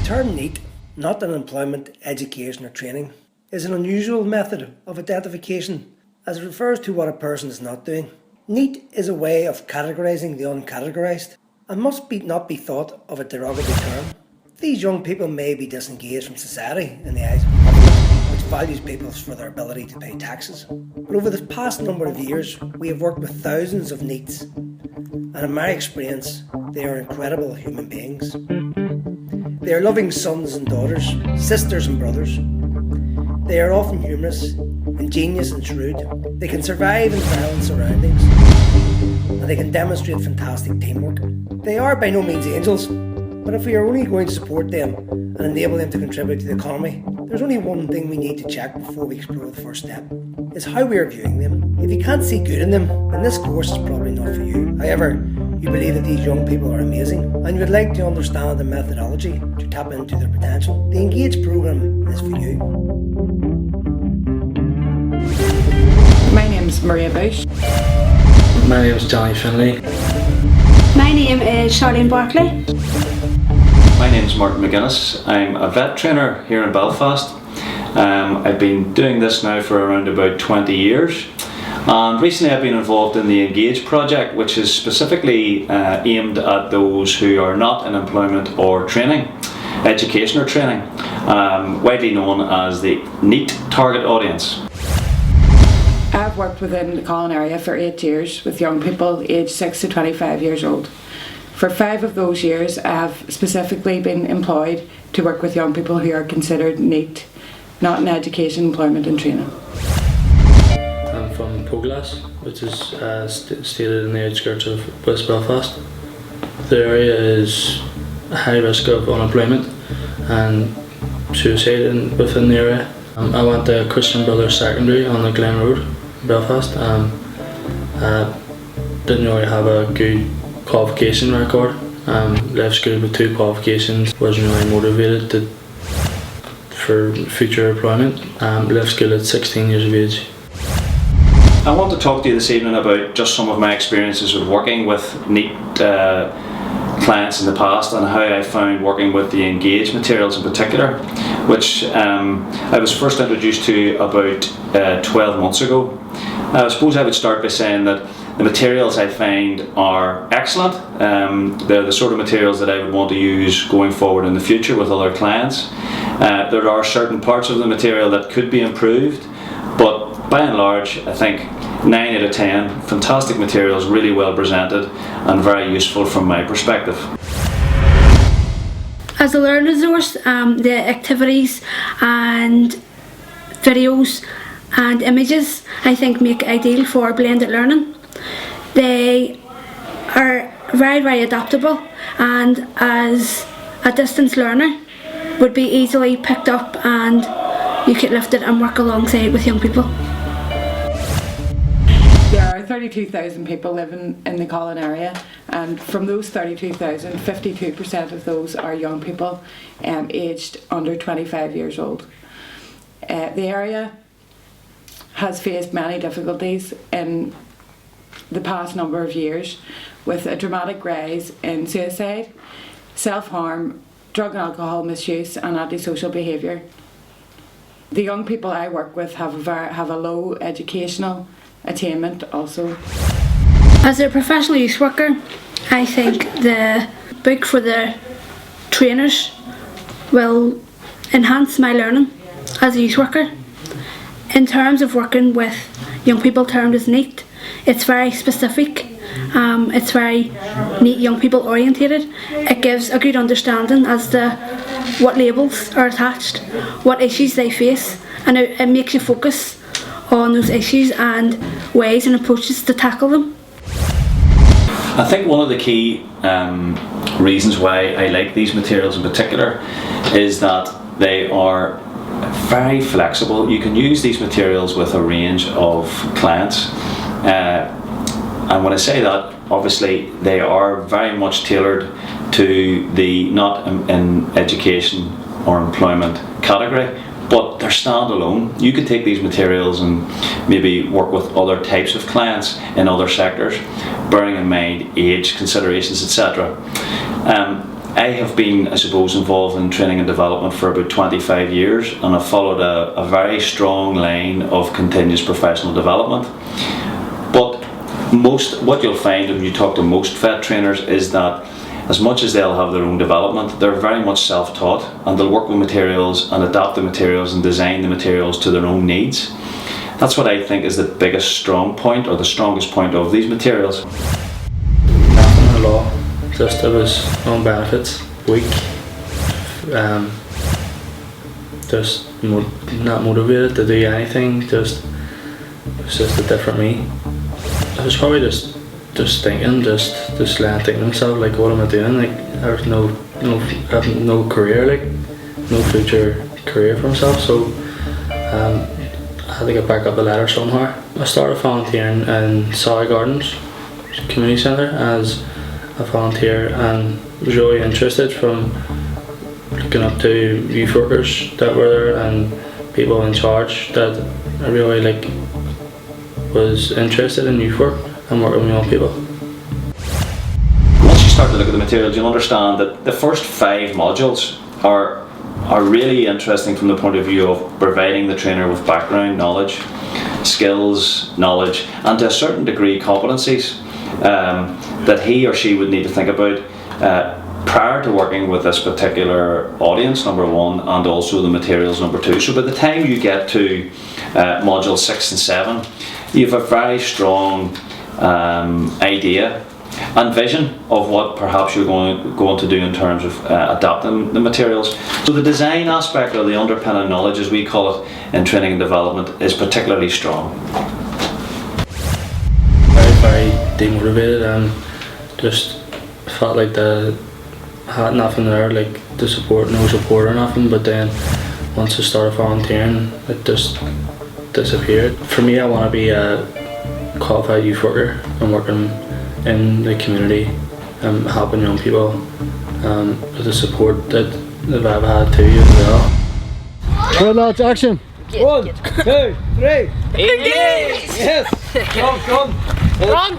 term NEET, not unemployment, education or training, is an unusual method of identification as it refers to what a person is not doing. NEET is a way of categorising the uncategorised and must not be thought of a derogatory term. These young people may be disengaged from society in the eyes of the public, which values people for their ability to pay taxes. But over the past number of years, we have worked with thousands of NEETs, and in my experience, they are incredible human beings. They are loving sons and daughters, sisters and brothers. They are often humorous, ingenious and shrewd. They can survive in violent surroundings, and they can demonstrate fantastic teamwork. They are by no means angels, but if we are only going to support them and enable them to contribute to the economy, there's only one thing we need to check before we explore the first step, is how we are viewing them. If you can't see good in them, then this course is probably not for you. However, you believe that these young people are amazing and you would like to understand the methodology to tap into their potential, the EnGage programme is for you. My name is Maria Bush. My name is Johnny Finlay. My name is Charlene Barclay. My name is Martin McGuinness. I'm a vet trainer here in Belfast. I've been doing this now for around about 20 years. And recently I've been involved in the EnGage project, which is specifically aimed at those who are not in employment or training, education or training, widely known as the NEET target audience. I've worked within the Colin area for 8 years with young people aged 6 to 25 years old. For 5 of those years I have specifically been employed to work with young people who are considered NEET, not in education, employment and training. I'm from Poglas, which is stated in the outskirts of West Belfast. The area is a high risk of unemployment and suicide within the area. I went to Christian Brothers Secondary on the Glen Road, Belfast. Didn't really have a good qualification record. Left school with 2 qualifications. Wasn't really motivated for future employment. Left school at 16 years of age. I want to talk to you this evening about just some of my experiences with working with NEET clients in the past and how I found working with the EnGage materials in particular, which I was first introduced to about 12 months ago. I suppose I would start by saying that the materials I find are excellent. They're the sort of materials that I would want to use going forward in the future with other clients. There are certain parts of the material that could be improved, but by and large I think 9 out of 10 fantastic materials, really well presented and very useful from my perspective. As a learning resource, the activities and videos and images I think make it ideal for blended learning. They are very adaptable and as a distance learner would be easily picked up and you could lift it and work alongside with young people. There are 32,000 people living in the Colin area, and from those 32,000, 52% of those are young people aged under 25 years old. The area has faced many difficulties in the past number of years, with a dramatic rise in suicide, self-harm, drug and alcohol misuse and antisocial behaviour. The young people I work with have a low educational attainment also. As a professional youth worker, I think the book for the trainers will enhance my learning as a youth worker. In terms of working with young people termed as NEET, it's very specific, it's very NEET young people orientated. It gives a good understanding as to what labels are attached, what issues they face, and it makes you focus on those issues and ways and approaches to tackle them. I think one of the key reasons why I like these materials in particular is that they are very flexible. You can use these materials with a range of clients, and when I say that, obviously they are very much tailored to the not in education or employment category, but they're standalone. You could take these materials and maybe work with other types of clients in other sectors, bearing in mind age considerations, etc. I have been, I suppose, involved in training and development for about 25 years, and I've followed a very strong line of continuous professional development. But what you'll find when you talk to most vet trainers is that as much as they'll have their own development, they're very much self-taught, and they'll work with materials and adapt the materials and design the materials to their own needs. That's what I think is the biggest strong point, or the strongest point of these materials. Nothing at all. Just it was on benefits, weak, just not motivated to do anything. It was just a different me. I was probably just thinking, just letting think to myself, like, what am I doing? Like, there's no career, like no future career for myself. So I had to get back up the ladder somehow. I started volunteering in Sally Gardens Community Centre as a volunteer, and was really interested from looking up to youth workers that were there and people in charge that I really was interested in youth work and working with young people. Once you start to look at the materials, you'll understand that the first 5 modules are really interesting from the point of view of providing the trainer with background knowledge, skills, knowledge, and to a certain degree competencies that he or she would need to think about prior to working with this particular audience, number 1, and also the materials, number 2. So by the time you get to module 6 and 7, you have a very strong idea and vision of what perhaps you're going to do in terms of adapting the materials. So the design aspect, or the underpinning knowledge as we call it in training and development, is particularly strong. Very demotivated, and just felt like I had nothing there, like no support or nothing. But then once I started volunteering, it just disappeared. For me, I want to be a qualified youth worker and working in the community and helping young people with the support that I've had too as well. Right, lads, action! 1, 2, 3. EnGage! Yes. Come. Run!